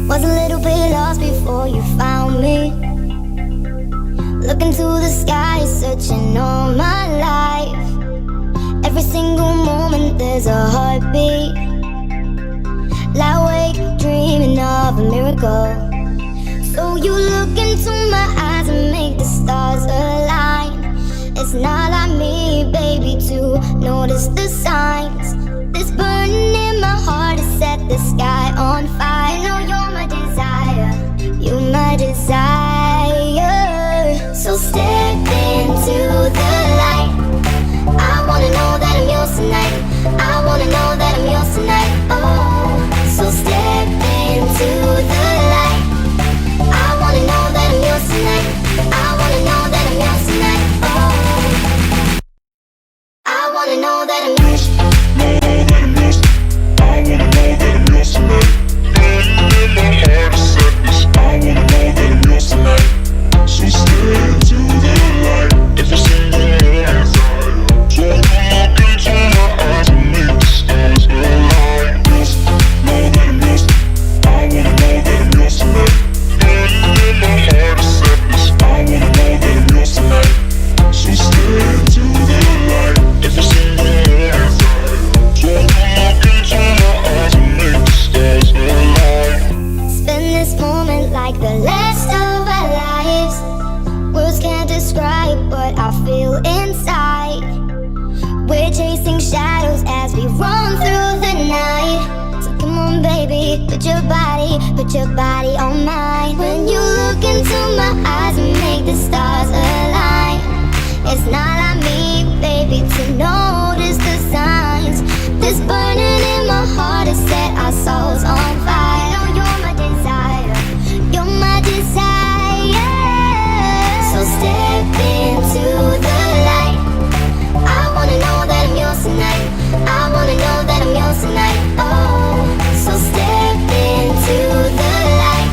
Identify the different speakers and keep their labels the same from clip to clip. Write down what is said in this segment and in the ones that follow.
Speaker 1: Was a little bit lost before you found me. Looking to the sky, searching all my life. Every single moment there's a heartbeat. Lie awake, dreaming of a miracle. So you look into my eyes and make the stars align. It's not like me, baby, to notice the signs. This burning in my heart has set the sky on fire. I know you're my desire, you're my desire. So step into the light. I wanna know that I'm yours tonight. I wanna know that I'm yours tonight. Oh, so step into the light. I wanna know that I'm yours tonight. I wanna know that I'm yours tonight. Oh, I wanna know that I'm yours. Put your body on mine. When you look into my eyes and make the stars align. It's not like me, baby, to notice the signs. This burning in my heart has set our souls on fire. Oh, you're my desire, you're my desire. So step into the light. I wanna know that I'm yours tonight. I wanna know that I'm yours tonight. Oh, so step into the light.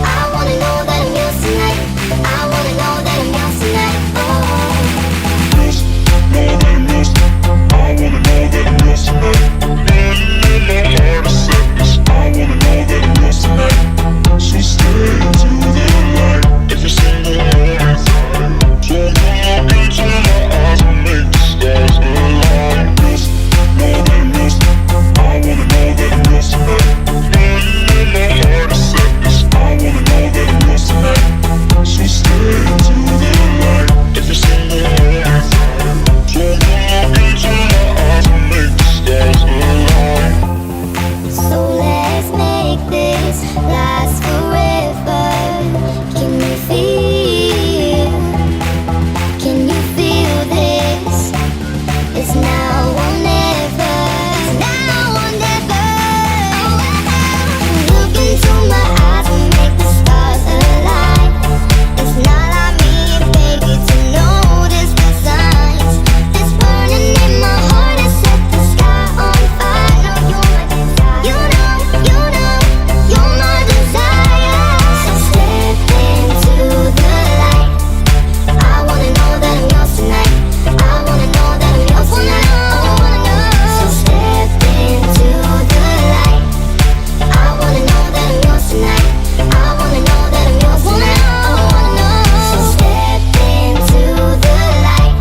Speaker 1: I wanna know that I'm yours tonight. I wanna know that I'm yours tonight. Oh, yours, know that I'm yours. I wanna know that I'm yours tonight. In my heart is sadness. I wanna know that I'm yours tonight. So stay into the light. Every single moment. So look into my eyes and make the stars align. Yours, know that I'm yours. I wanna know that I'm yours tonight. In my heart is sadness. I wanna know that I'm yours tonight. So stay into the light. Every single moment. So look into my eyes and make the stars align. So let's make this last forever. Can you feel? Can you feel this? It's now or never. It's now or never. Look into my eyes and make the stars align. It's not like me, baby, to notice the signs. This burning in my heart has set the sky on fire. No, you're my desire. You know, you're my desire. So step into the light. I wanna know that I'm yours tonight. I wanna know that I'm yours tonight. So step into the light. I wanna know that I'm yours tonight. I wanna know that I'm yours tonight. So step into the light.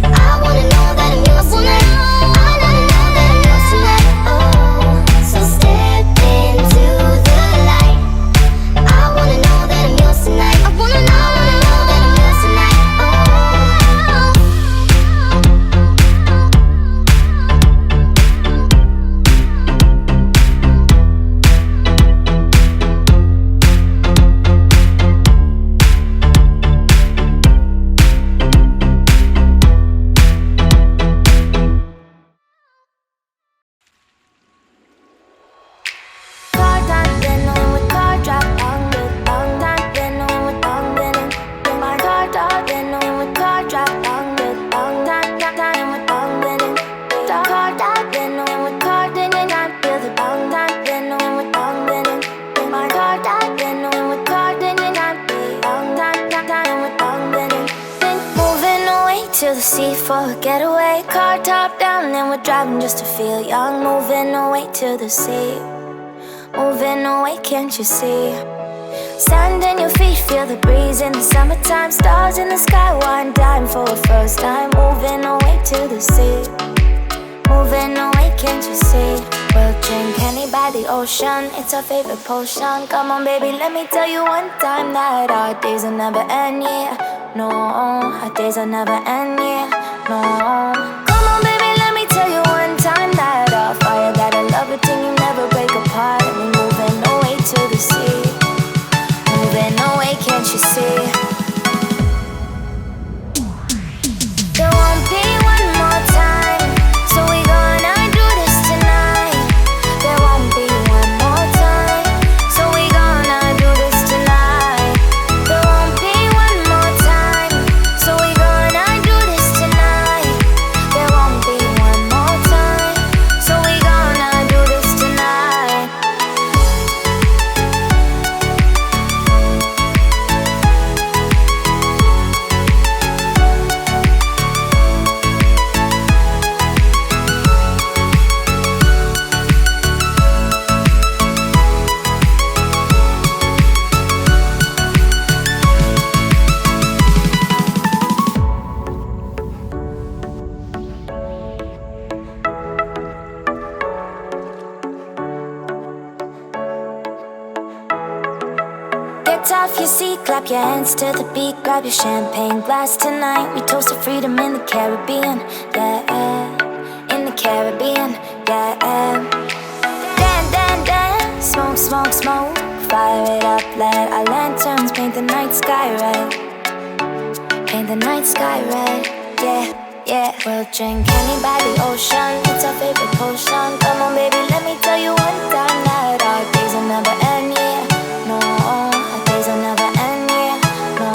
Speaker 1: I wanna know that I'm yours tonight. I wanna know that I'm yours tonight. Oh, so step into the light. I wanna know that I'm yours tonight. I wanna know that I'm yours tonight.
Speaker 2: To the sea for a getaway, car top down and we're driving just to feel young. Moving away to the sea, moving away, can't you see? Sand in your feet, feel the breeze in the summertime. Stars in the sky, one dime for a first time. Moving away to the sea, moving away, can't you see? We'll drink honey by the ocean, it's our favorite potion. Come on baby, let me tell you one time that our days will never end, yeah. No, our days will never end, yeah. No. Come on baby, let me tell you one time that our fire, that I love it till you never break apart. And we're moving away to the sea, moving away, can't you see? There won't be one more time, so we gonna do this tonight. There won't be one more time, so we gonna do this tonight. There won't be one more time, so we gonna do this tonight. There won't be one more time, so we gonna do this tonight. Get off your seat, clap your hands to the beat. Grab your champagne glass tonight. We toast to freedom in the Caribbean, yeah. In the Caribbean, yeah. Dan, dan, dan, smoke, smoke, smoke. Fire it up, let our lanterns paint the night sky red. Paint the night sky red, yeah, yeah. We'll drink honey by the ocean, it's our favorite potion. Come on baby, let me tell you one time that our days will never end, yeah. No, our days will never end, yeah. No.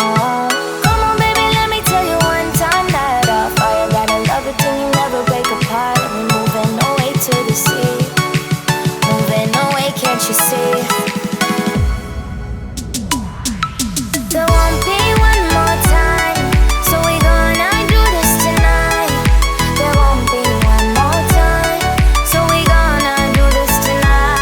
Speaker 2: Come on baby, let me tell you one time that our fire, that I love it till you never break apart. And we're moving away to the sea, moving away, can't you see? There won't be one more time, so we gonna do this tonight. There won't be one more time, so we gonna do this tonight.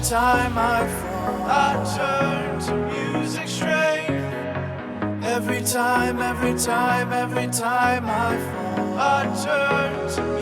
Speaker 3: time I fall, I turn to music straight. Every time I fall, I turn to